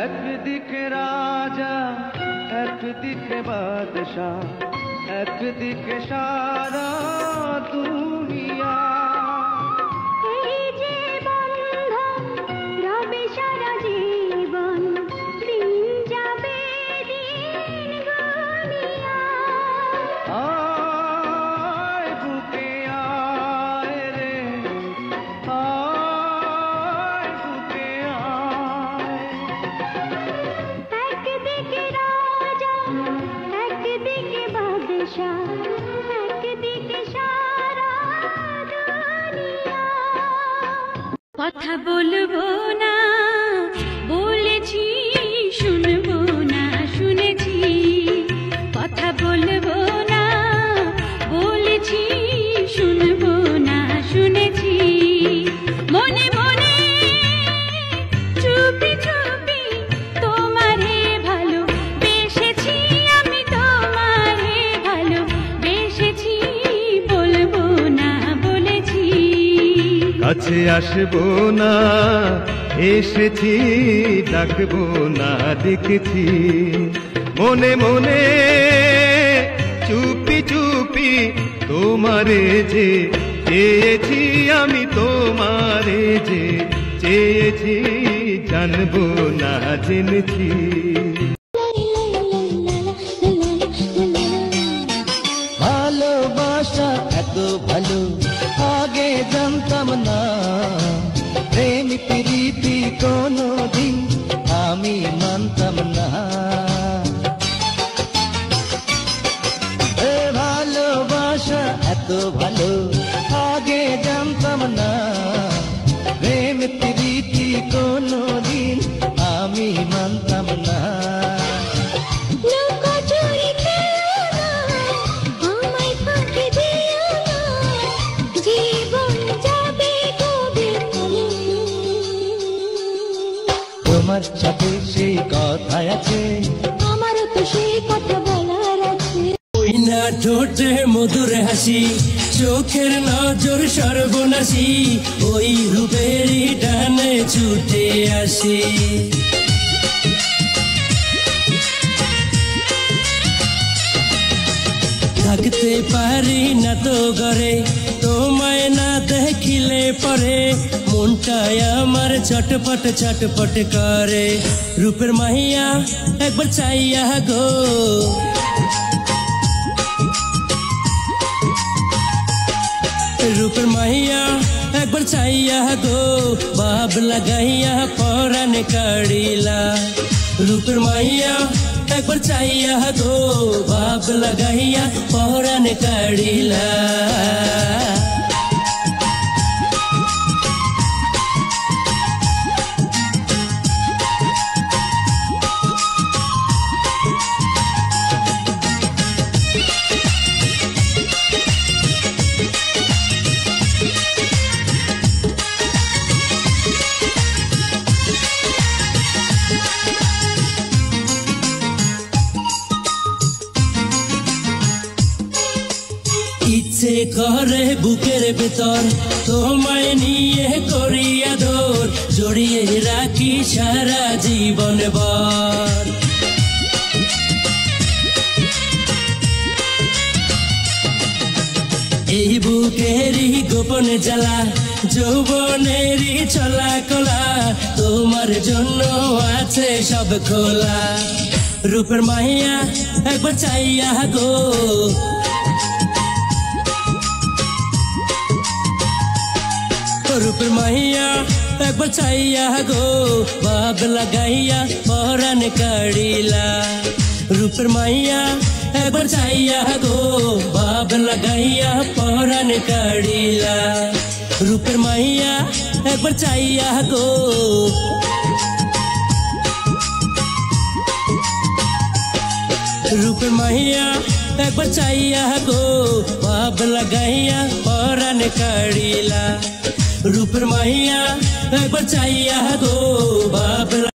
একদিকে রাজা একদিকে বাদশাহ একদিকে সারা দুনিয়া এই যে বন্ধন রবে সারা জীবন দিন যাবে দিন গুনিয়া আয় বুকে আয় রে আয় বুকে আয় একদিকে রাজা একদিকে বাদশাহ একদিকে সারা দুনিয়া কথা বলবো না বলেছি শুনবো না শুনেছি কথা বলবো না বলেছি শুনবো না শুনেছি মনে মনে চুপি চুপি তোমারে ভালো বেসেছি আমি তোমারে ভালো বেসেছি বলবো না বলেছি কাছে আসবো না এসেছি ডাকবো না দেখেছি মনে মনে চুপি চুপি তোমারে যে চেয়েছি আমি তোমারে যে চেয়েছি জানবো না জেনেছি ভালোবাসা এত ভালো আগে জানতাম না প্রেম প্রীতি কোনদিন আমি মানতাম না ভালোবাসা এত ভালো আগে জানতাম না প্রেম প্রীতি কোনদিন আমি মানতাম না লুকোচুরি খেলো না আমায় ফাঁকি দিও না জীবন যাবে কবে তোমার সাথে সেই কথা আছে আমারও তো সেই কথা বলার আছে ওই না ঠোঁটে মধুর হাসি চোখের নজর সর্বনাশী ওই রূপেরই টানে ছুটে আসি থাকতে পারি না তো ঘরে তোমায় না দেখিলে পরে মনটায় আমার ছটপট ছটপট করে রূপের মাহিয়া একবার চাইয়া গো রূপের মাহিয়া একবার চাইয়া গো বাব লাগাইয়া পরাণ কাড়িলা রূপের মাহিয়া একবার চাইয়া গো বাব লাগাইয়া পরাণ কাড়িলা ইচ্ছে করে বুকের ভেতর তোমায় নিয়ে করি আদর জড়িয়ে রাখি সারা জীবন ভর এই বুকেরই গোপন জ্বালা যৌবনেরই চলা কলা তোমার জন্য আছে সব খোলা রূপের মাহিয়া একবার চাইয়া গো রূপের মাহিয়া একবার চাইয়া গো বাব লাগাইয়া পরাণ কাড়িলা রূপের মাহিয়া একবার চাইয়া গো বাব লাগাইয়া পরাণ কাড়িলা রূপের মাইয়া একবার চাইয়া গো রূপের মাইয়া একবার চাইয়া গো ভাব লাগাইয়া পরাণ কাড়িলা রূপের মাইয়া একবার চাইয়া গো ভাব